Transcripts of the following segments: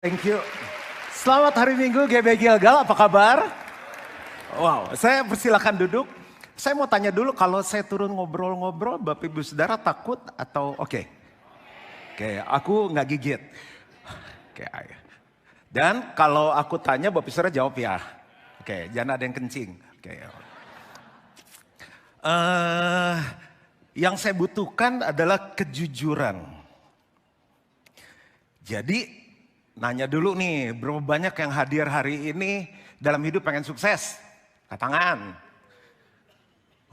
Thank you. Selamat hari Minggu GB Gilgal, apa kabar? Wow, saya persilakan duduk. Saya mau tanya dulu, kalau saya turun ngobrol-ngobrol, Bapak Ibu Saudara takut atau oke? Oke, aku nggak gigit. Oke, ayo. Dan kalau aku tanya, Bapak Ibu Saudara jawab ya. Oke, jangan ada yang kencing. Oke. Yang saya butuhkan adalah kejujuran. Jadi, nanya dulu nih, berapa banyak yang hadir hari ini dalam hidup pengen sukses? Angkat tangan.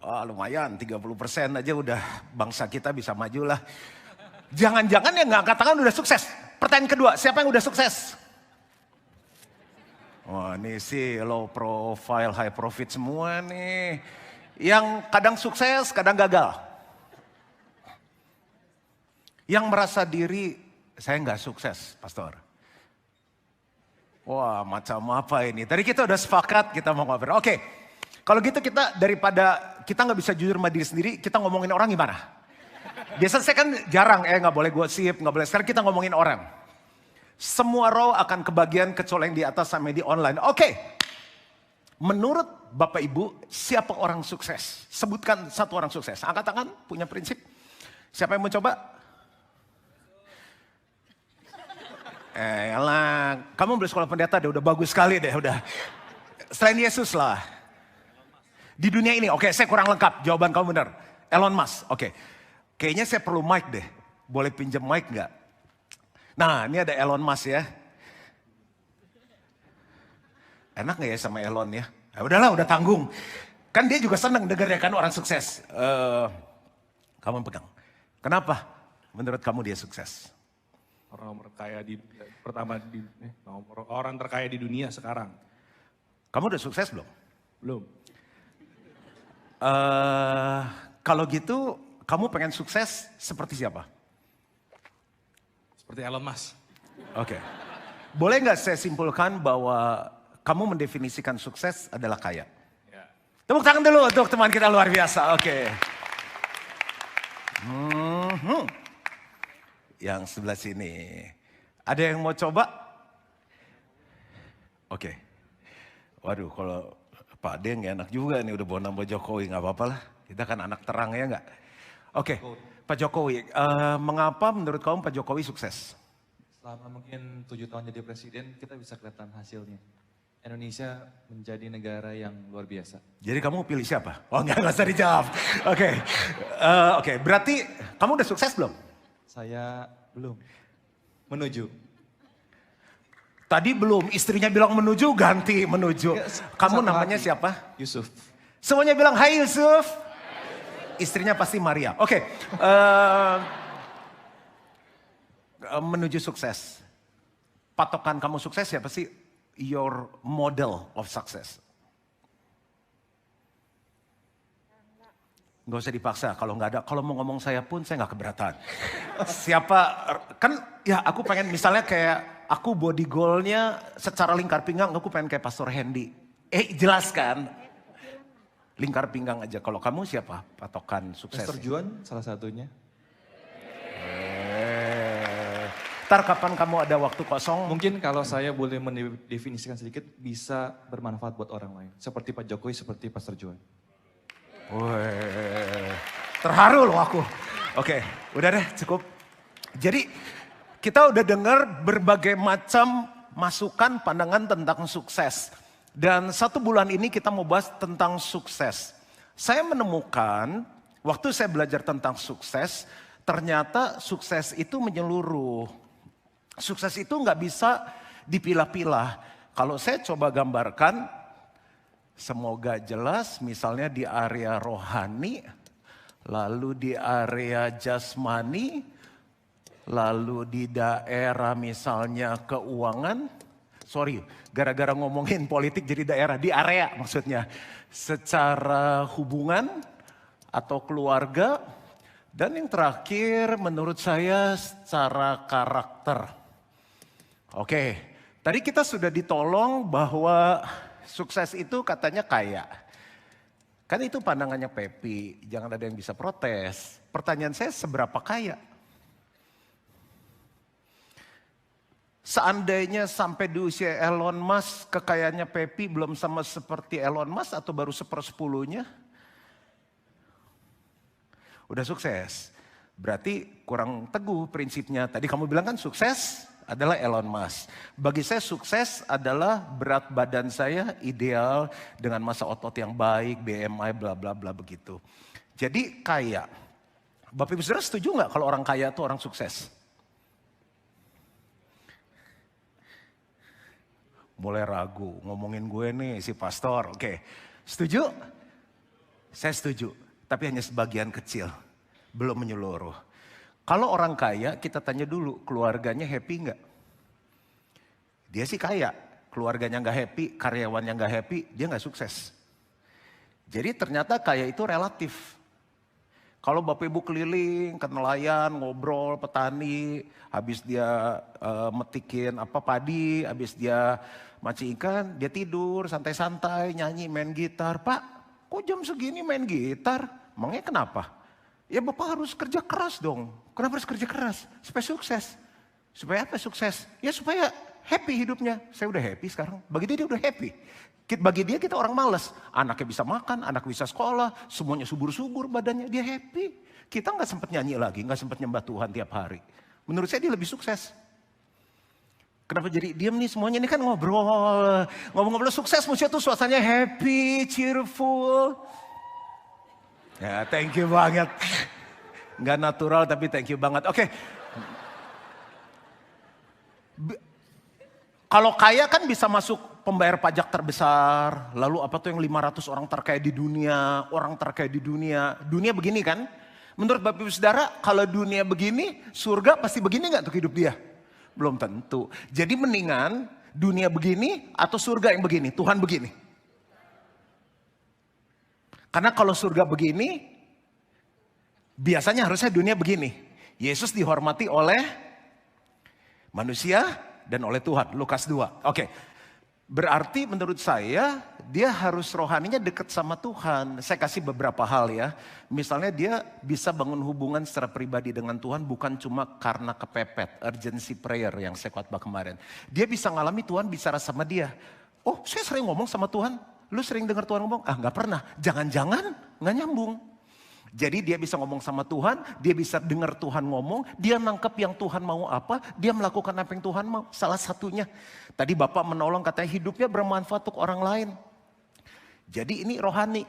Oh, lumayan, 30% aja udah bangsa kita bisa maju lah. Jangan-jangan yang nggak angkat tangan udah sukses. Pertanyaan kedua, siapa yang udah sukses? Wah, ini sih low profile, high profit semua nih. Yang kadang sukses, kadang gagal. Yang merasa diri, saya nggak sukses, Pastor. Wah, macam apa ini? Tadi kita udah sepakat kita mau ngobrol. Oke, kalau gitu kita daripada kita nggak bisa jujur sama diri sendiri, kita ngomongin orang gimana? Biasanya saya kan jarang, nggak boleh gosip, nggak boleh. Sekarang kita ngomongin orang. Semua row akan kebagian kecuali yang di atas sama di online. Oke, menurut Bapak Ibu, siapa orang sukses? Sebutkan satu orang sukses. Angkat tangan, punya prinsip. Siapa yang mau coba? Elah, kamu boleh sekolah pendeta deh, udah bagus sekali deh, udah. Selain Yesus lah. Di dunia ini, oke, saya kurang lengkap, jawaban kamu benar. Elon Musk, oke. Kayaknya saya perlu mic deh, boleh pinjam mic nggak? Nah, ini ada Elon Musk ya. Enak nggak ya sama Elon ya? Ya udahlah, udah tanggung. Kan dia juga seneng denger ya kan orang sukses. Kamu pegang. Kenapa menurut kamu dia sukses? Orang terkaya di dunia sekarang. Kamu udah sukses belum? Belum. Kalau gitu, kamu pengen sukses seperti siapa? Seperti Elon Musk. Oke. Boleh nggak saya simpulkan bahwa kamu mendefinisikan sukses adalah kaya? Ya. Tepuk tangan dulu untuk teman kita luar biasa. Oke. Yang sebelah sini. Ada yang mau coba? Oke. Waduh, kalau Pak D nggak enak juga nih udah bawa nama Jokowi, nggak apa-apa lah. Kita kan anak terang ya nggak? Oke, Pak Jokowi, mengapa menurut kamu Pak Jokowi sukses? Selama mungkin 7 tahun jadi presiden, kita bisa kelihatan hasilnya. Indonesia menjadi negara yang luar biasa. Jadi kamu pilih siapa? Oh nggak usah dijawab. Oke, berarti kamu udah sukses belum? Saya belum. Menuju. Tadi belum, istrinya bilang menuju, ganti menuju. Ya, Kamu satu namanya hati. siapa? Yusuf. Semuanya bilang, hai Yusuf. Istrinya pasti Maria. Oke. Menuju sukses. Patokan kamu sukses siapa sih? Your model of success. Gak usah dipaksa, kalau nggak ada, kalau mau ngomong saya pun saya nggak keberatan. Siapa, kan ya aku pengen misalnya kayak aku body goalnya secara lingkar pinggang, aku pengen kayak Pastor Hendy. Jelaskan. Lingkar pinggang aja, kalau kamu siapa patokan sukses? Pastor Juan salah satunya. Ntar kapan kamu ada waktu kosong? Mungkin kalau saya boleh mendefinisikan sedikit, bisa bermanfaat buat orang lain. Seperti Pak Jokowi, seperti Pastor Juan. Wih, terharu loh aku. Oke, udah deh cukup. Jadi kita udah dengar berbagai macam masukan pandangan tentang sukses. Dan 1 bulan ini kita mau bahas tentang sukses. Saya menemukan waktu saya belajar tentang sukses, ternyata sukses itu menyeluruh. Sukses itu nggak bisa dipilah-pilah. Kalau saya coba gambarkan, semoga jelas misalnya di area rohani, lalu di area jasmani, lalu di daerah misalnya keuangan. Sorry, gara-gara ngomongin politik jadi daerah, di area maksudnya. Secara hubungan atau keluarga. Dan yang terakhir menurut saya secara karakter. Oke, tadi kita sudah ditolong bahwa sukses itu katanya kaya. Kan itu pandangannya Pepi, jangan ada yang bisa protes. Pertanyaan saya, seberapa kaya? Seandainya sampai di usia Elon Musk, kekayaannya Pepi belum sama seperti Elon Musk atau baru 1/10-nya? Udah sukses. Berarti kurang teguh prinsipnya. Tadi kamu bilang kan sukses adalah Elon Musk. Bagi saya sukses adalah berat badan saya ideal dengan massa otot yang baik, BMI bla bla bla begitu. Jadi kaya. Bapak Ibu Saudara setuju nggak kalau orang kaya itu orang sukses? Mulai ragu, ngomongin gue nih si pastor. Oke, setuju? Saya setuju, tapi hanya sebagian kecil. Belum menyeluruh. Kalau orang kaya kita tanya dulu keluarganya happy nggak? Dia sih kaya, keluarganya nggak happy, karyawannya nggak happy, dia nggak sukses. Jadi ternyata kaya itu relatif. Kalau Bapak Ibu keliling ke nelayan, ngobrol, petani, habis dia metikin padi, habis dia mancing ikan, dia tidur santai-santai, nyanyi, main gitar. Pak, kok jam segini main gitar? Emangnya kenapa? Ya Bapak harus kerja keras dong. Kenapa harus kerja keras? Supaya sukses. Supaya apa sukses? Ya supaya happy hidupnya. Saya udah happy sekarang. Bagi dia udah happy. Bagi dia kita orang malas. Anaknya bisa makan, anak bisa sekolah, semuanya subur-subur badannya. Dia happy. Kita nggak sempat nyanyi lagi, nggak sempat nyembah Tuhan tiap hari. Menurut saya dia lebih sukses. Kenapa jadi diam nih semuanya ini kan ngobrol. Ngomong-ngobrol sukses maksudnya tuh suasananya happy, cheerful. Ya thank you banget. Nggak natural tapi thank you banget. Oke. Kalau kaya kan bisa masuk pembayar pajak terbesar. Lalu apa tuh yang 500 orang terkaya di dunia. Orang terkaya di dunia. Dunia begini kan. Menurut Bapak Ibu Saudara kalau dunia begini surga pasti begini gak untuk hidup dia? Belum tentu. Jadi mendingan dunia begini atau surga yang begini. Tuhan begini. Karena kalau surga begini biasanya harusnya dunia begini. Yesus dihormati oleh manusia dan oleh Tuhan. Lukas 2. Oke. Berarti menurut saya dia harus rohaninya dekat sama Tuhan. Saya kasih beberapa hal ya. Misalnya dia bisa bangun hubungan secara pribadi dengan Tuhan bukan cuma karena kepepet. Urgency prayer yang saya khotbah kemarin. Dia bisa ngalami Tuhan bicara sama dia. Oh saya sering ngomong sama Tuhan. Lu sering dengar Tuhan ngomong? Ah gak pernah. Jangan-jangan gak nyambung. Jadi dia bisa ngomong sama Tuhan, dia bisa dengar Tuhan ngomong, dia nangkep yang Tuhan mau apa, dia melakukan apa yang Tuhan mau. Salah satunya, tadi Bapak menolong katanya hidupnya bermanfaat untuk orang lain. Jadi ini rohani.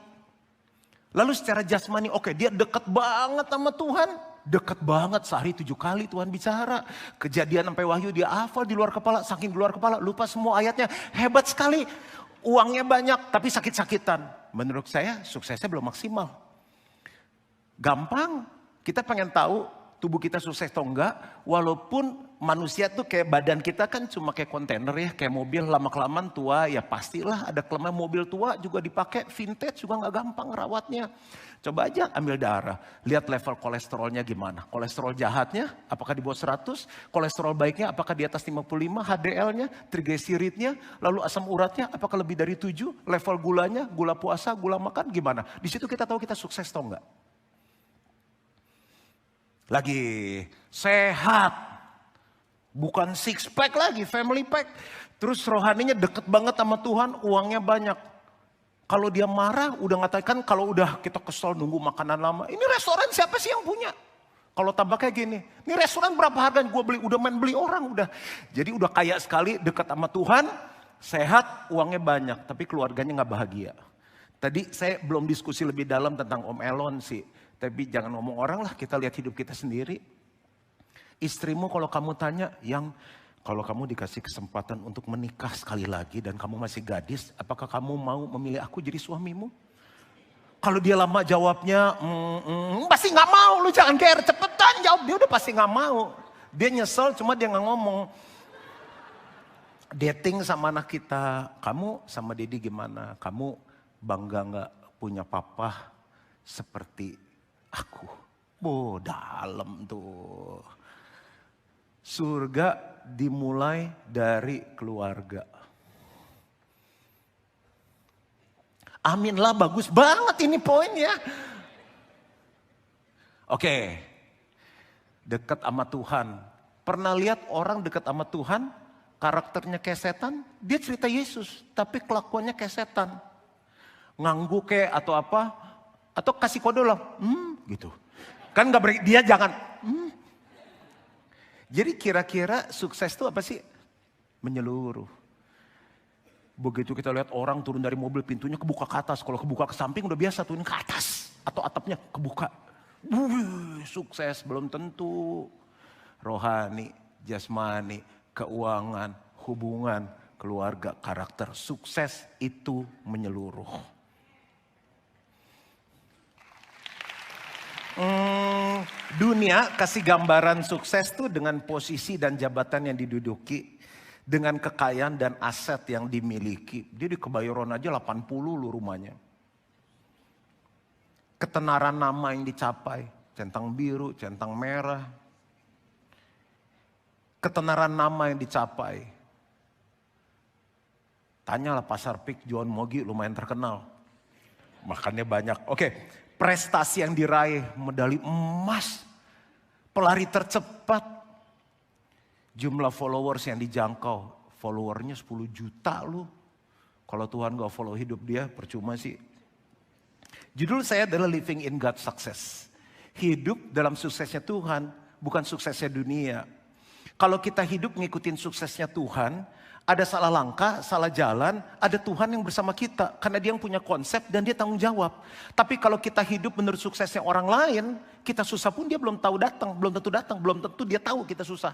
Lalu secara jasmani, oke dia deket banget sama Tuhan. Deket banget, sehari 7 kali Tuhan bicara. Kejadian sampai Wahyu dia hafal di luar kepala, saking di luar kepala, lupa semua ayatnya. Hebat sekali, uangnya banyak tapi sakit-sakitan. Menurut saya suksesnya belum maksimal. Gampang, kita pengen tahu tubuh kita sukses atau enggak. Walaupun manusia tuh kayak badan kita kan cuma kayak kontainer ya. Kayak mobil lama-kelamaan tua ya pastilah ada kelemahan. Mobil tua juga dipakai vintage juga nggak gampang rawatnya. Coba aja ambil darah, lihat level kolesterolnya gimana. Kolesterol jahatnya apakah di bawah 100, kolesterol baiknya apakah di atas 55, HDL-nya, triglyceridnya, lalu asam uratnya apakah lebih dari 7, level gulanya, gula puasa, gula makan gimana. Di situ kita tahu kita sukses atau enggak. Lagi sehat, bukan six pack lagi, family pack. Terus rohaninya deket banget sama Tuhan, uangnya banyak. Kalau dia marah, udah ngatakan kalau udah kita kesel nunggu makanan lama. Ini restoran siapa sih yang punya? Kalau tambah kayak gini, ini restoran berapa harganya? Gue beli, udah main beli orang udah. Jadi udah kaya sekali, dekat sama Tuhan, sehat, uangnya banyak, tapi keluarganya nggak bahagia. Tadi saya belum diskusi lebih dalam tentang Om Elon sih. Tapi jangan ngomong orang lah, kita lihat hidup kita sendiri. Istrimu kalau kamu tanya, yang kalau kamu dikasih kesempatan untuk menikah sekali lagi dan kamu masih gadis, apakah kamu mau memilih aku jadi suamimu? Kalau dia lama jawabnya, pasti nggak mau, lu jangan care, cepetan jawab. Dia udah pasti nggak mau. Dia nyesel, cuma dia nggak ngomong. Dating sama anak kita, kamu sama Dedi gimana? Kamu bangga nggak punya papa seperti aku? Dalam tuh. Surga dimulai dari keluarga. Amin lah, bagus banget ini poinnya. Oke, dekat sama Tuhan. Pernah lihat orang dekat sama Tuhan karakternya kayak setan, dia cerita Yesus, tapi kelakuannya kayak setan. Ngangguk kayak atau apa, atau kasih kode lah, gitu. Kan dia jangan, Jadi kira-kira sukses itu apa sih? Menyeluruh. Begitu kita lihat orang turun dari mobil, pintunya kebuka ke atas. Kalau kebuka ke samping udah biasa, turun ke atas. Atau atapnya kebuka. Sukses belum tentu. Rohani, jasmani, keuangan, hubungan, keluarga, karakter. Sukses itu menyeluruh. Dunia kasih gambaran sukses tuh dengan posisi dan jabatan yang diduduki. Dengan kekayaan dan aset yang dimiliki. Dia di Kebayoran aja 80 lu rumahnya. Ketenaran nama yang dicapai. Centang biru, centang merah. Ketenaran nama yang dicapai. Tanyalah Pasar Pik, John Mogi lumayan terkenal. Makannya banyak. Oke, prestasi yang diraih, medali emas. Pelari tercepat. Jumlah followers yang dijangkau, followernya 10 juta lu. Kalau Tuhan gak follow hidup dia, percuma sih. Judul saya adalah Living in God's Success. Hidup dalam suksesnya Tuhan, bukan suksesnya dunia. Kalau kita hidup ngikutin suksesnya Tuhan, ada salah langkah, salah jalan, ada Tuhan yang bersama kita. Karena dia yang punya konsep dan dia tanggung jawab. Tapi kalau kita hidup menurut suksesnya orang lain, kita susah pun dia belum tahu datang, belum tentu dia tahu kita susah.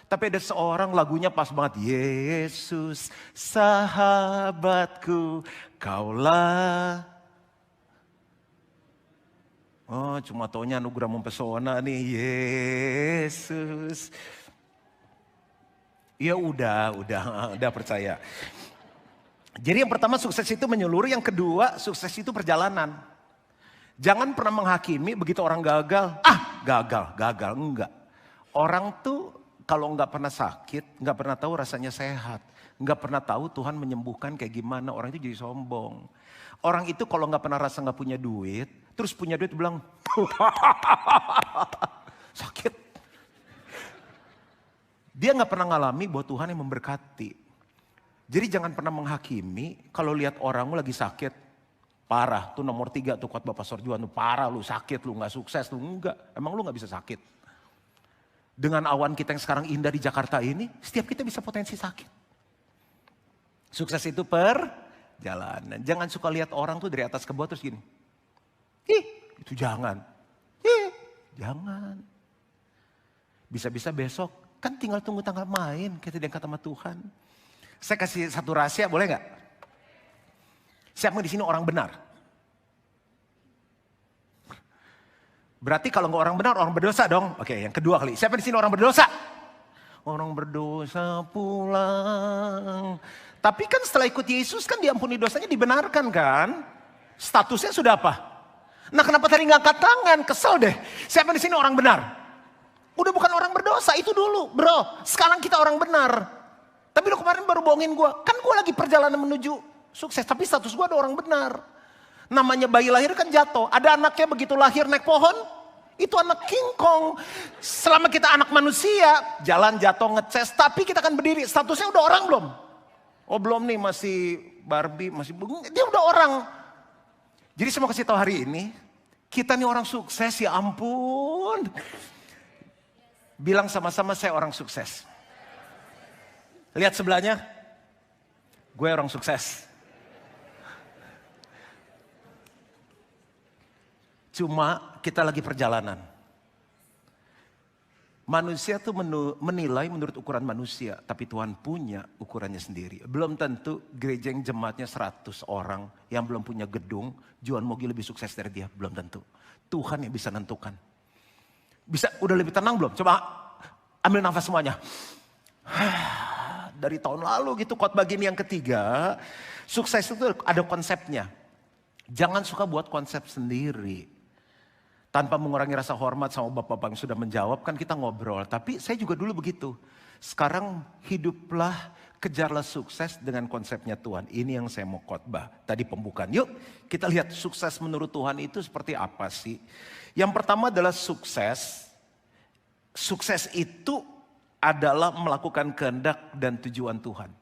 Tapi ada seorang lagunya pas banget. Yesus sahabatku, kaulah. Oh, cuma taunya anugerah mempesona nih, Yesus. Ya udah percaya. Jadi yang pertama sukses itu menyeluruh, yang kedua sukses itu perjalanan. Jangan pernah menghakimi begitu orang gagal. Gagal, enggak. Orang tuh kalau nggak pernah sakit, nggak pernah tahu rasanya sehat. Nggak pernah tahu Tuhan menyembuhkan kayak gimana. Orang itu jadi sombong. Orang itu kalau nggak pernah rasa nggak punya duit, terus punya duit bilang, sakit. Dia nggak pernah ngalami bahwa Tuhan yang memberkati. Jadi jangan pernah menghakimi kalau lihat orang lu lagi sakit. Parah, tuh nomor 3 tuh khotbah Pastor Juan, tuh parah lu sakit, lu nggak sukses, lu enggak. Emang lu nggak bisa sakit? Dengan awan kita yang sekarang indah di Jakarta ini, setiap kita bisa potensi sakit. Sukses itu perjalanan. Jangan suka lihat orang tuh dari atas ke bawah terus gini. Itu jangan. Jangan. Bisa-bisa besok, kan tinggal tunggu tanggal main, kita diangkat sama Tuhan. Saya kasih satu rahasia, boleh nggak? Siapa di sini orang benar? Berarti kalau nggak orang benar, orang berdosa dong. Oke, yang kedua kali. Siapa di sini orang berdosa? Orang berdosa pulang. Tapi kan setelah ikut Yesus kan diampuni dosanya, dibenarkan kan? Statusnya sudah apa? Nah, kenapa tadi nggak angkat tangan? Kesel deh. Siapa di sini orang benar? Udah bukan orang berdosa, itu dulu, bro. Sekarang kita orang benar. Tapi lu kemarin baru bohongin gue. Kan gue lagi perjalanan menuju sukses, tapi status gue ada orang benar. Namanya bayi lahir kan jatuh. Ada anaknya begitu lahir naik pohon, itu anak King Kong. Selama kita anak manusia, jalan jatuh ngeces, tapi kita kan berdiri. Statusnya udah orang belum? Oh belum nih, masih Barbie, masih dia udah orang. Jadi saya mau kasih tahu hari ini, kita nih orang sukses, ya ampun. Bilang sama-sama saya orang sukses. Lihat sebelahnya, gue orang sukses. Cuma kita lagi perjalanan. Manusia tuh menilai menurut ukuran manusia. Tapi Tuhan punya ukurannya sendiri. Belum tentu gereja yang jemaatnya 100 orang. Yang belum punya gedung. John Mogi lebih sukses dari dia. Belum tentu. Tuhan yang bisa nentukan. Bisa, udah lebih tenang belum? Coba ambil nafas semuanya. Dari tahun lalu gitu khotbah gini yang ketiga. Sukses itu ada konsepnya. Jangan suka buat konsep sendiri. Tanpa mengurangi rasa hormat sama bapak-bapak yang sudah menjawab, kan kita ngobrol. Tapi saya juga dulu begitu. Sekarang hiduplah, kejarlah sukses dengan konsepnya Tuhan. Ini yang saya mau khotbah. Tadi pembukaan. Yuk kita lihat sukses menurut Tuhan itu seperti apa sih. Yang pertama adalah sukses. Sukses itu adalah melakukan kehendak dan tujuan Tuhan.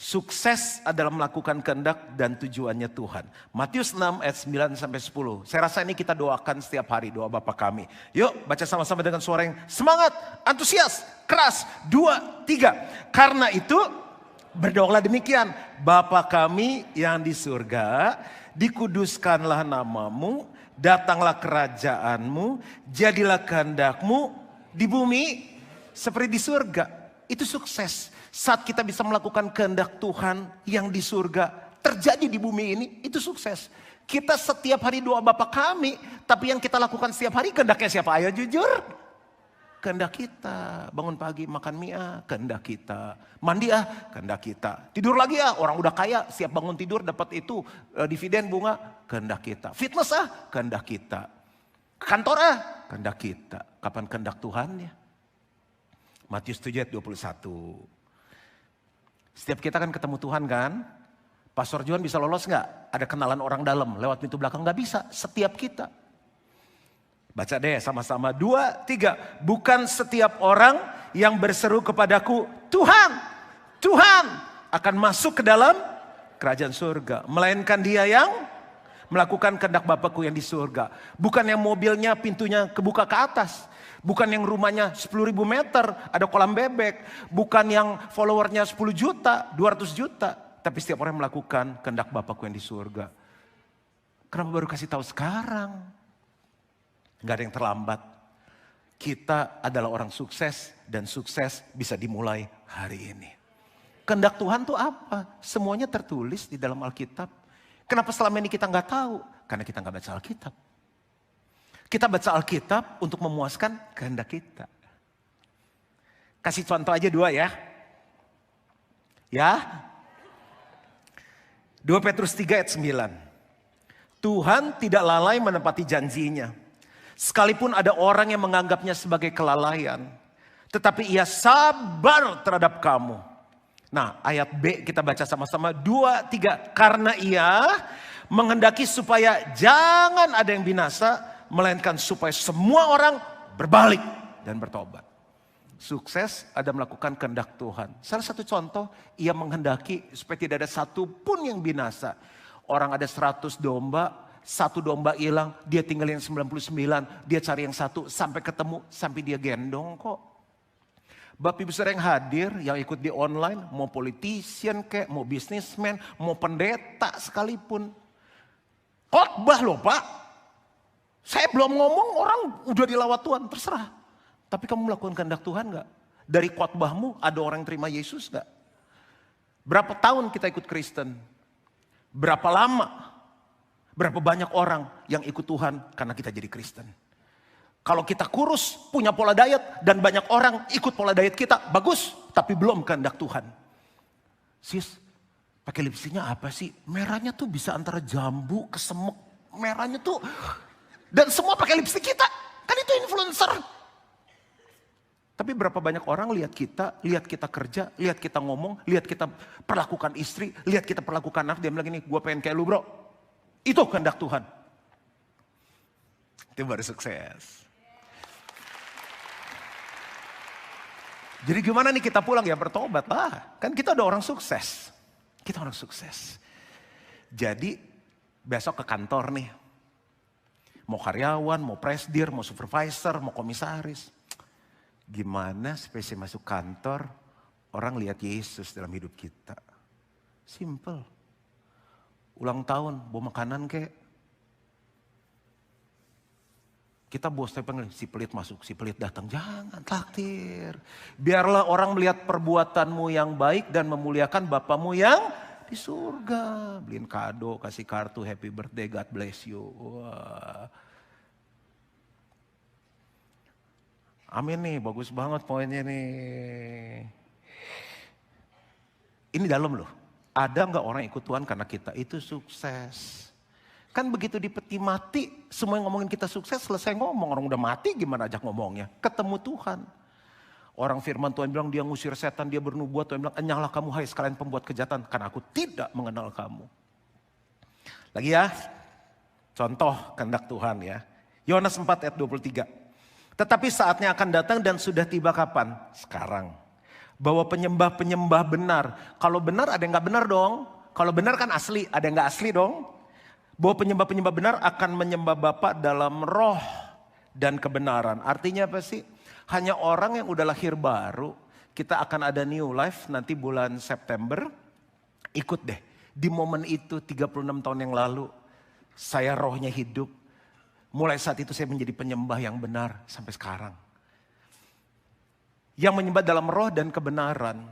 Sukses adalah melakukan kehendak dan tujuannya Tuhan. Matius 6 ayat 9 sampai 10. Saya rasa ini kita doakan setiap hari, doa Bapa kami. Yuk baca sama-sama dengan suara yang semangat, antusias, keras. 2, 3. Karena itu berdoalah demikian. Bapa kami yang di surga, dikuduskanlah namamu, datanglah kerajaanmu, jadilah kehendakmu di bumi seperti di surga. Itu sukses. Saat kita bisa melakukan kehendak Tuhan yang di surga terjadi di bumi ini, itu sukses. Kita setiap hari doa Bapa kami, tapi yang kita lakukan setiap hari kehendaknya siapa? Ayo jujur. Kehendak kita. Bangun pagi makan mie, kehendak kita. Mandi, kehendak kita. Tidur lagi, orang udah kaya, siap bangun tidur dapat itu dividen bunga, kehendak kita. Fitness, kehendak kita. Kantor, kehendak kita. Kapan kehendak Tuhan ya? Matius 7 ayat 21. Setiap kita kan ketemu Tuhan kan. Pastor Johan bisa lolos gak? Ada kenalan orang dalam lewat pintu belakang? Gak bisa, setiap kita. Baca deh sama-sama. 2, 3. Bukan setiap orang yang berseru kepadaku, Tuhan, Tuhan, akan masuk ke dalam kerajaan surga. Melainkan dia yang melakukan kehendak Bapakku yang di surga. Bukan yang mobilnya pintunya kebuka ke atas. Bukan yang rumahnya 10.000 meter, ada kolam bebek. Bukan yang followernya 10 juta, 200 juta. Tapi setiap orang melakukan kehendak Bapakku yang di surga. Kenapa baru kasih tahu sekarang? Gak ada yang terlambat. Kita adalah orang sukses dan sukses bisa dimulai hari ini. Kehendak Tuhan tuh apa? Semuanya tertulis di dalam Alkitab. Kenapa selama ini kita gak tahu? Karena kita gak baca Alkitab. Kita baca Alkitab untuk memuaskan kehendak kita. Kasih contoh aja 2 ya. Ya. 2 Petrus 3 ayat 9. Tuhan tidak lalai menepati janjinya. Sekalipun ada orang yang menganggapnya sebagai kelalaian. Tetapi ia sabar terhadap kamu. Nah ayat B kita baca sama-sama. 2, 3. Karena ia menghendaki supaya jangan ada yang binasa. Melainkan supaya semua orang berbalik dan bertobat. Sukses ada melakukan kehendak Tuhan. Salah satu contoh, ia menghendaki supaya tidak ada satu pun yang binasa. Orang ada 100 domba, 1 domba hilang, dia tinggalin 99, dia cari yang 1 sampai ketemu, sampai dia gendong kok. Bapak Ibu saudara yang hadir, yang ikut di online, mau politician kek, mau businessman, mau pendeta sekalipun. Khotbah loh Pak. Saya belum ngomong orang udah dilawat Tuhan, terserah. Tapi kamu melakukan kehendak Tuhan gak? Dari khotbahmu ada orang yang terima Yesus gak? Berapa tahun kita ikut Kristen? Berapa lama? Berapa banyak orang yang ikut Tuhan karena kita jadi Kristen? Kalau kita kurus, punya pola diet, dan banyak orang ikut pola diet kita, bagus. Tapi belum kehendak Tuhan. Sis, pakai lipstiknya apa sih? Merahnya tuh bisa antara jambu ke semek. Merahnya tuh... Dan semua pakai lipstik kita. Kan itu influencer. Tapi berapa banyak orang lihat kita kerja, lihat kita ngomong, lihat kita perlakukan istri, lihat kita perlakukan anak. Dia bilang gini, gue pengen kayak lu bro. Itu kehendak Tuhan. Itu baru sukses. Jadi gimana nih kita pulang ya bertobat lah. Kan kita udah orang sukses. Kita orang sukses. Jadi besok ke kantor nih. Mau karyawan, mau presidir, mau supervisor, mau komisaris. Gimana supaya saya masuk kantor, orang lihat Yesus dalam hidup kita. Simple. Ulang tahun, bawa makanan kek. Kita bos tapi panggil, si pelit masuk, si pelit datang. Jangan, traktir. Biarlah orang melihat perbuatanmu yang baik dan memuliakan Bapamu yang di surga. Beliin kado, kasih kartu, happy birthday, God bless you. Wah. Amin nih, bagus banget poinnya nih. Ini dalam loh. Ada nggak orang ikut Tuhan karena kita itu sukses? Kan begitu di peti mati, semua yang ngomongin kita sukses, selesai ngomong. Orang udah mati gimana ajak ngomongnya? Ketemu Tuhan. Orang firman Tuhan bilang dia ngusir setan, dia bernubuat. Tuhan bilang, enyahlah kamu hai sekalian pembuat kejahatan. Karena aku tidak mengenal kamu. Lagi ya, contoh kehendak Tuhan ya. Yohanes 4 ayat 23. Tetapi saatnya akan datang dan sudah tiba kapan? Sekarang. Bahwa penyembah-penyembah benar. Kalau benar ada yang gak benar dong. Kalau benar kan asli, ada yang gak asli dong. Bahwa penyembah-penyembah benar akan menyembah Bapa dalam roh dan kebenaran. Artinya apa sih? Hanya orang yang udah lahir baru. Kita akan ada new life nanti bulan September. Ikut deh. Di momen itu 36 tahun yang lalu. Saya rohnya hidup. Mulai saat itu saya menjadi penyembah yang benar sampai sekarang. Yang menyembah dalam roh dan kebenaran.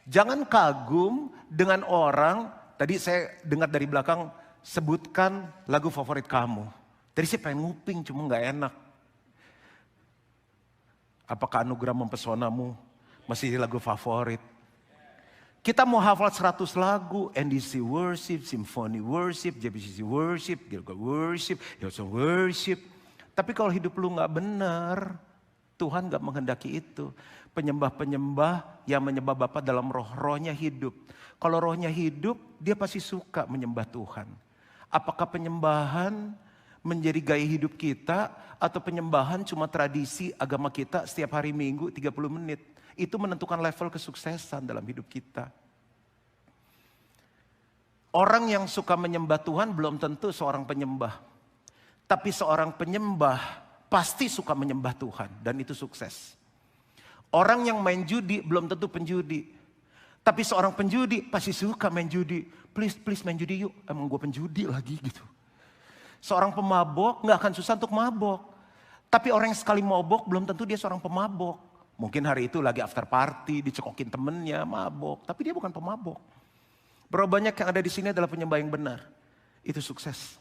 Jangan kagum dengan orang, tadi saya dengar dari belakang, sebutkan lagu favorit kamu. Tadi saya pengen nguping cuma gak enak. Apakah anugerah mempesonamu masih lagu favorit? Kita mau hafal 100 lagu, NDC worship, symphony worship, JBCC worship, Gilgal worship, Hillsong worship. Tapi kalau hidup lu gak benar, Tuhan gak menghendaki itu. Penyembah-penyembah yang menyembah Bapa dalam roh-rohnya hidup. Kalau rohnya hidup, dia pasti suka menyembah Tuhan. Apakah penyembahan menjadi gaya hidup kita atau penyembahan cuma tradisi agama kita setiap hari Minggu 30 menit. Itu menentukan level kesuksesan dalam hidup kita. Orang yang suka menyembah Tuhan belum tentu seorang penyembah. Tapi seorang penyembah pasti suka menyembah Tuhan dan itu sukses. Orang yang main judi belum tentu penjudi. Tapi seorang penjudi pasti suka main judi. Please main judi yuk. Emang gue penjudi lagi gitu. Seorang pemabok gak akan susah untuk mabok. Tapi orang yang sekali mabok belum tentu dia seorang pemabok. Mungkin hari itu lagi after party, dicekokin temennya, mabok. Tapi dia bukan pemabok. Berapa banyak yang ada di sini adalah penyembah yang benar. Itu sukses.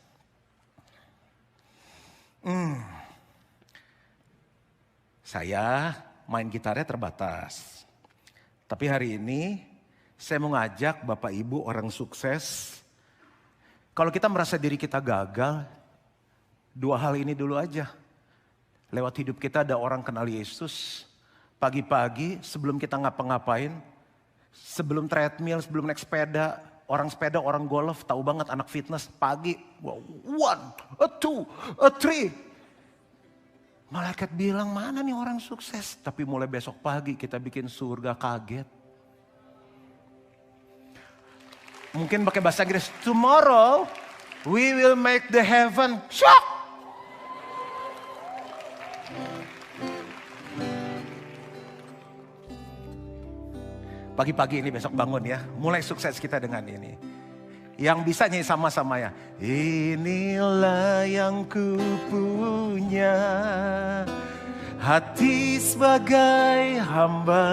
Saya main gitarnya terbatas. Tapi hari ini saya mau ngajak Bapak Ibu orang sukses. Kalau kita merasa diri kita gagal, dua hal ini dulu aja. Lewat hidup kita ada orang kenal Yesus. Pagi-pagi sebelum kita ngapa-ngapain, sebelum treadmill, sebelum naik sepeda, orang golf tahu banget anak fitness pagi. 1, 2, 3. Malaikat bilang mana nih orang sukses. Tapi mulai besok pagi kita bikin surga kaget. Mungkin pakai bahasa Inggris. Tomorrow we will make the heaven shock. Pagi-pagi ini besok bangun ya. Mulai sukses kita dengan ini. Yang bisa nyanyi sama-sama ya. Inilah yang ku punya. Hati sebagai hamba.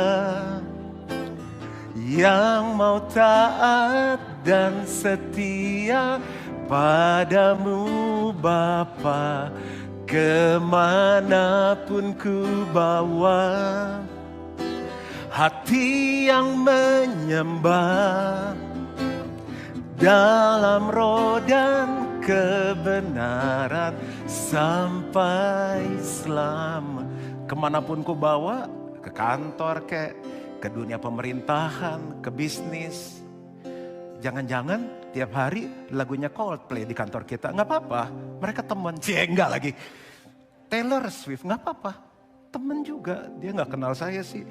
Yang mau taat dan setia padamu Bapa. Kemanapun ku bawa. Hati yang menyembah dalam roh dan kebenaran sampai selama. Kemanapun ku bawa, ke kantor ke dunia pemerintahan, ke bisnis. Jangan-jangan tiap hari lagunya Coldplay di kantor kita, nggak apa-apa. Mereka teman, enggak lagi. Taylor Swift, nggak apa-apa. Temen juga, dia nggak kenal saya sih.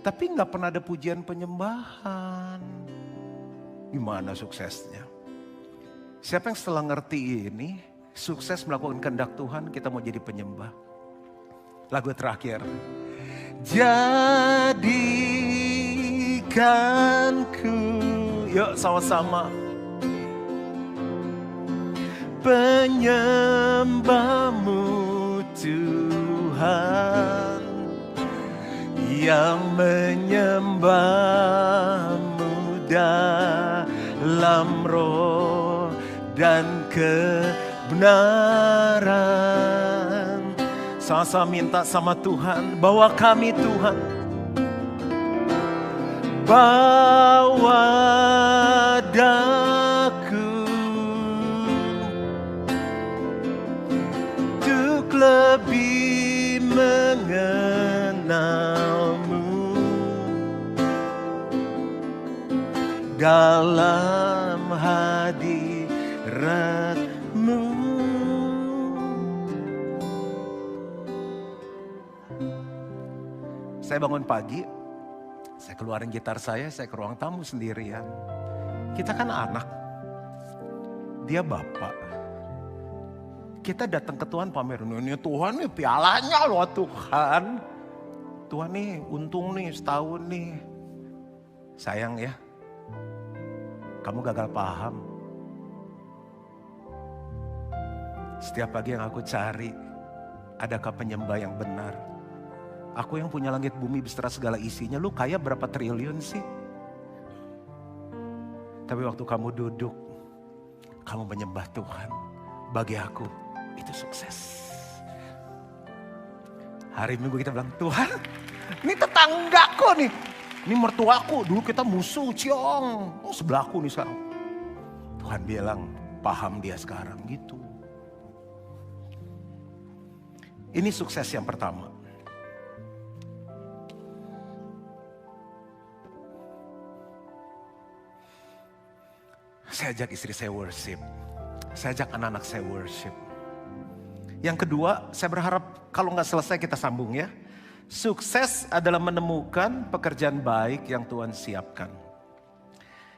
Tapi nggak pernah ada pujian penyembahan. Gimana suksesnya? Siapa yang setelah ngerti ini, sukses melakukan kehendak Tuhan, kita mau jadi penyembah. Lagu terakhir. Jadikanku, yuk sama-sama. Penyembahmu Tuhan. Yang menyembahmu dalam roh dan kebenaran. Sama-sama minta sama Tuhan, bawa kami Tuhan. Bawa daku untuk lebih mengenalmu dalam hadiratmu. saya bangun pagi, saya keluarin gitar saya ke ruang tamu sendirian. Kita kan anak, dia bapak. Kita datang ke Tuhan pamer, ini Tuhan nih pialanya loh Tuhan. Tuhan nih untung nih setahun nih. Sayang ya, kamu gagal paham. Setiap pagi yang aku cari, adakah penyembah yang benar? Aku yang punya langit bumi beserta segala isinya, lu kaya berapa triliun sih? Tapi waktu kamu duduk, kamu menyembah Tuhan. Bagi aku, itu sukses. Hari Minggu kita bilang, Tuhan, ini tetanggaku nih. Ini mertuaku, dulu kita musuh, ciong. Oh sebelahku nih sekarang. Tuhan bilang, paham dia sekarang gitu. Ini sukses yang pertama. Saya ajak istri saya worship. Saya ajak anak-anak saya worship. Yang kedua, saya berharap kalau nggak selesai kita sambung ya. Sukses adalah menemukan pekerjaan baik yang Tuhan siapkan.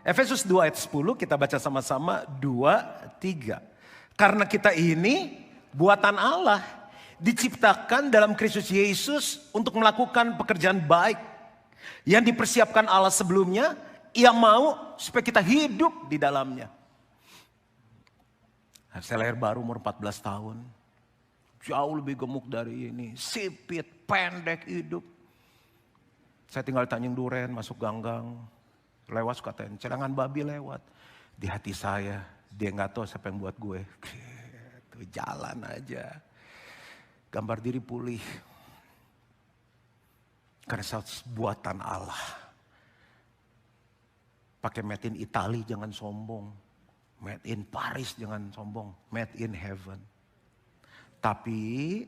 Efesus 2 ayat 10 kita baca sama-sama 2, 3. Karena kita ini buatan Allah. Diciptakan dalam Kristus Yesus untuk melakukan pekerjaan baik. Yang dipersiapkan Allah sebelumnya, Ia mau supaya kita hidup di dalamnya. Saya lahir baru umur 14 tahun. Jauh lebih gemuk dari ini. Sipit, pendek hidup. Saya tinggal di Tanjung Duren, masuk ganggang. Lewat suka celangan babi lewat. Di hati saya, dia gak tahu siapa yang buat gue. Tuh jalan aja. Gambar diri pulih. Karena saya buatan Allah. Pakai made in Italy jangan sombong. Made in Paris jangan sombong. Made in heaven. Tapi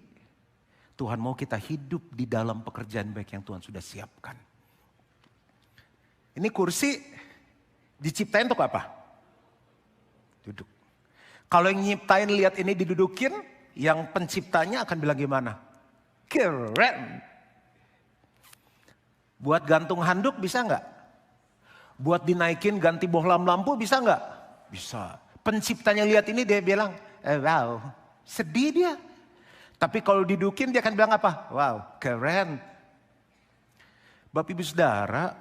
Tuhan mau kita hidup di dalam pekerjaan baik yang Tuhan sudah siapkan. Ini kursi diciptain untuk apa? Duduk. Kalau yang nyiptain lihat ini didudukin, yang penciptanya akan bilang gimana? Keren. Buat gantung handuk bisa nggak? Buat dinaikin ganti bohlam lampu bisa nggak? Bisa. Penciptanya lihat ini dia bilang, wow, sedih dia. Tapi kalau didudukin dia akan bilang apa? Wow, keren. Bapak Ibu Saudara,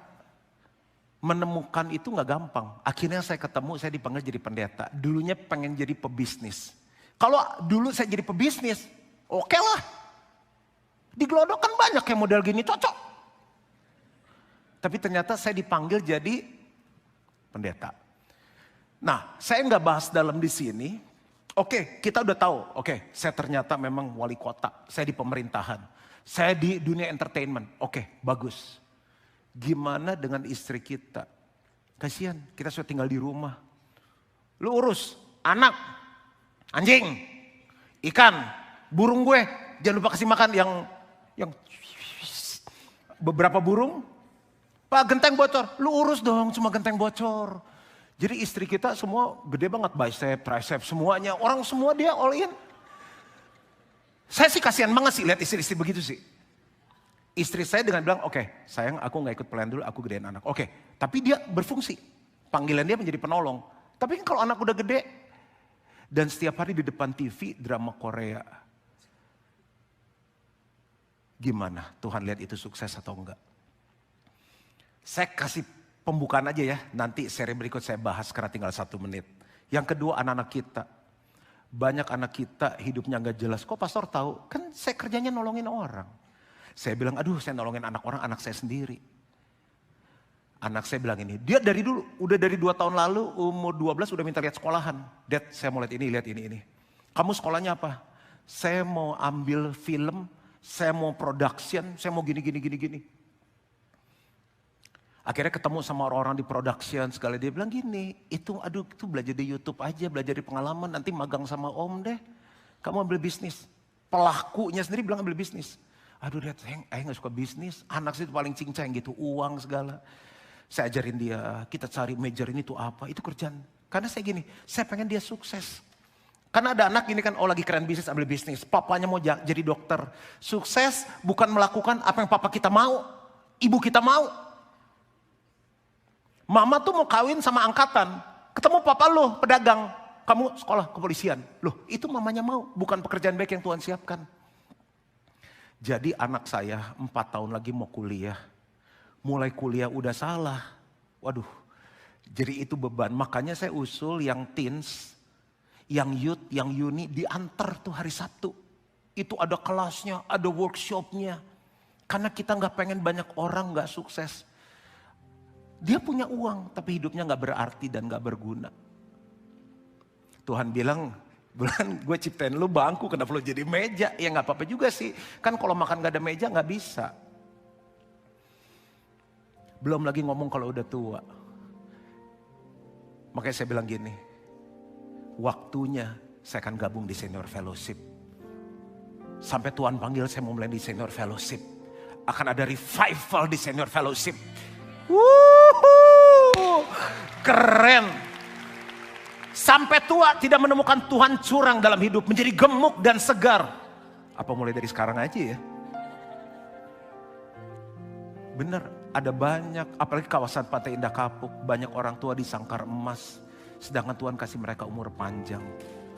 menemukan itu nggak gampang. Akhirnya saya ketemu, saya dipanggil jadi pendeta. Dulunya pengen jadi pebisnis. Kalau dulu saya jadi pebisnis, oke lah. Di Glodok kan banyak yang model gini cocok. Tapi ternyata saya dipanggil jadi pendeta. Nah, saya nggak bahas dalam di sini. Oke, kita udah tahu. Oke, saya ternyata memang wali kota. Saya di pemerintahan. Saya di dunia entertainment. Oke, bagus. Gimana dengan istri kita? Kasihan, kita sudah tinggal di rumah. Lu urus anak, anjing, ikan, burung gue. Jangan lupa kasih makan yang beberapa burung. Pak, genteng bocor. Lu urus dong, cuma genteng bocor. Jadi istri kita semua gede banget, bicep, tricep, semuanya. Orang semua dia all in. Saya sih kasihan banget sih lihat istri-istri begitu sih. Istri saya dengan bilang, oke, sayang aku gak ikut pelayan dulu, aku gedein anak. Oke, tapi dia berfungsi. Panggilan dia menjadi penolong. Tapi kalau anak udah gede, dan setiap hari di depan TV drama Korea. Gimana Tuhan lihat itu sukses atau enggak? Saya kasih pembukaan aja ya, nanti seri berikut saya bahas karena tinggal 1 menit. Yang kedua anak-anak kita. Banyak anak kita hidupnya gak jelas. Kok pastor tahu? Kan saya kerjanya nolongin orang. Saya bilang, aduh saya nolongin anak orang, anak saya sendiri. Anak saya bilang ini, dia dari dulu, udah dari 2 tahun lalu, umur 12 udah minta lihat sekolahan. Dad, saya mau lihat ini. Kamu sekolahnya apa? Saya mau ambil film, saya mau production, saya mau gini. Akhirnya ketemu sama orang-orang di production segala, dia bilang gini, itu belajar di YouTube aja, belajar di pengalaman, nanti magang sama om deh. Kamu ambil bisnis. Pelakunya sendiri bilang ambil bisnis. Aduh lihat, saya gak suka bisnis, anak saya itu paling cincang gitu, uang segala. Saya ajarin dia, kita cari major ini tuh apa, itu kerjaan. Karena saya gini, saya pengen dia sukses. Karena ada anak gini kan, oh lagi keren bisnis, ambil bisnis. Papanya mau jadi dokter. Sukses bukan melakukan apa yang papa kita mau. Ibu kita mau. Mama tuh mau kawin sama angkatan. Ketemu papa lo, pedagang. Kamu sekolah kepolisian. Loh, itu mamanya mau. Bukan pekerjaan baik yang Tuhan siapkan. Jadi anak saya 4 tahun lagi mau kuliah. Mulai kuliah udah salah. Waduh, jadi itu beban. Makanya saya usul yang teens, yang youth, yang uni diantar tuh hari Sabtu. Itu ada kelasnya, ada workshopnya. Karena kita gak pengen banyak orang gak sukses. Dia punya uang tapi hidupnya gak berarti dan gak berguna. Tuhan bilang, bulan gue ciptain lu bangku, kenapa lu jadi meja? Ya gak apa-apa juga sih. Kan kalau makan gak ada meja gak bisa. Belum lagi ngomong kalau udah tua. Makanya saya bilang gini, waktunya saya akan gabung di senior fellowship. Sampai Tuhan panggil saya mau mulai di senior fellowship. Akan ada revival di senior fellowship. Wuhu, keren. Sampai tua tidak menemukan Tuhan curang dalam hidup. Menjadi gemuk dan segar. Apa mulai dari sekarang aja ya? Bener, ada banyak, apalagi kawasan Pantai Indah Kapuk, banyak orang tua di sangkar emas. Sedangkan Tuhan kasih mereka umur panjang.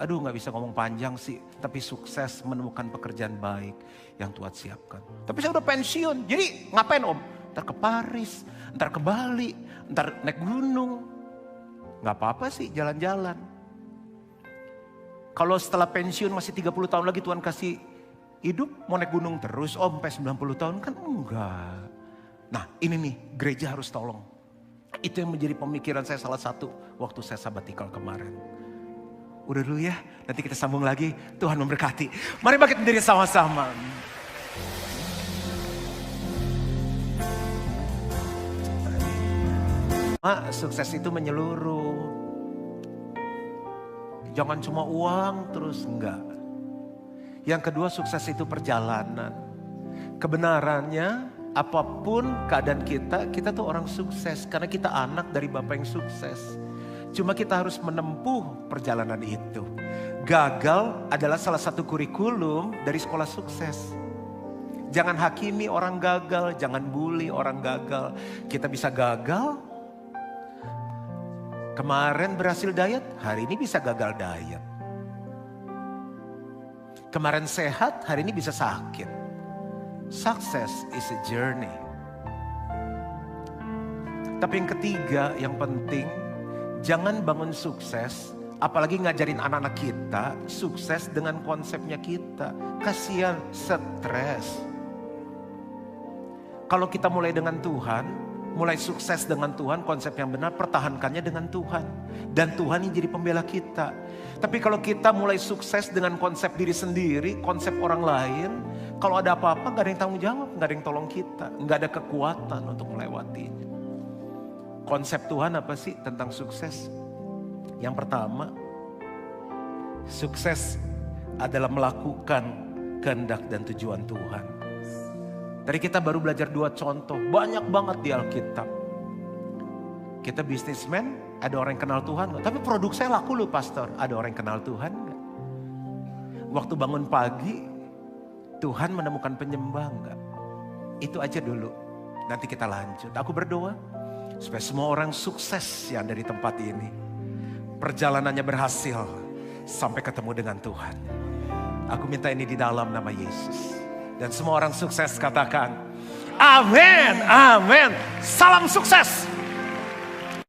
Aduh gak bisa ngomong panjang sih, tapi sukses menemukan pekerjaan baik yang Tuhan siapkan. Tapi saya udah pensiun, jadi ngapain om? Ntar ke Paris, ntar ke Bali, ntar naik gunung. Gak apa-apa sih jalan-jalan. Kalau setelah pensiun masih 30 tahun lagi Tuhan kasih hidup, mau naik gunung terus om sampai 90 tahun kan enggak. Nah ini nih gereja harus tolong. Itu yang menjadi pemikiran saya salah satu waktu saya sabatikal kemarin. Udah dulu ya, nanti kita sambung lagi. Tuhan memberkati. Mari bangkit berdiri sama-sama. Sukses itu menyeluruh. Jangan cuma uang terus, enggak. Yang kedua sukses itu perjalanan. Kebenarannya apapun keadaan kita tuh orang sukses. Karena kita anak dari Bapa yang sukses. Cuma kita harus menempuh perjalanan itu. Gagal adalah salah satu kurikulum dari sekolah sukses. Jangan hakimi orang gagal, jangan bully orang gagal. Kita bisa gagal. Kemarin berhasil diet, hari ini bisa gagal diet. Kemarin sehat, hari ini bisa sakit. Success is a journey. Tapi yang ketiga, yang penting, jangan bangun sukses, apalagi ngajarin anak-anak kita sukses dengan konsepnya kita. Kasihan, stres. Kalau kita mulai dengan Tuhan, mulai sukses dengan Tuhan, konsep yang benar, pertahankannya dengan Tuhan. Dan Tuhan yang jadi pembela kita. Tapi kalau kita mulai sukses dengan konsep diri sendiri, konsep orang lain, kalau ada apa-apa gak ada yang tanggung jawab, gak ada yang tolong kita. Gak ada kekuatan untuk melewatinya. Konsep Tuhan apa sih tentang sukses? Yang pertama, sukses adalah melakukan kehendak dan tujuan Tuhan. Tadi kita baru belajar 2 contoh, banyak banget di Alkitab. Kita bisnismen, ada orang yang kenal Tuhan gak? Tapi produk saya laku loh pastor, ada orang yang kenal Tuhan gak? Waktu bangun pagi, Tuhan menemukan penyembah gak? Itu aja dulu, nanti kita lanjut. Aku berdoa supaya semua orang sukses yang ada di tempat ini. Perjalanannya berhasil sampai ketemu dengan Tuhan. Aku minta ini di dalam nama Yesus. Dan semua orang sukses katakan, amin, amin. Salam sukses.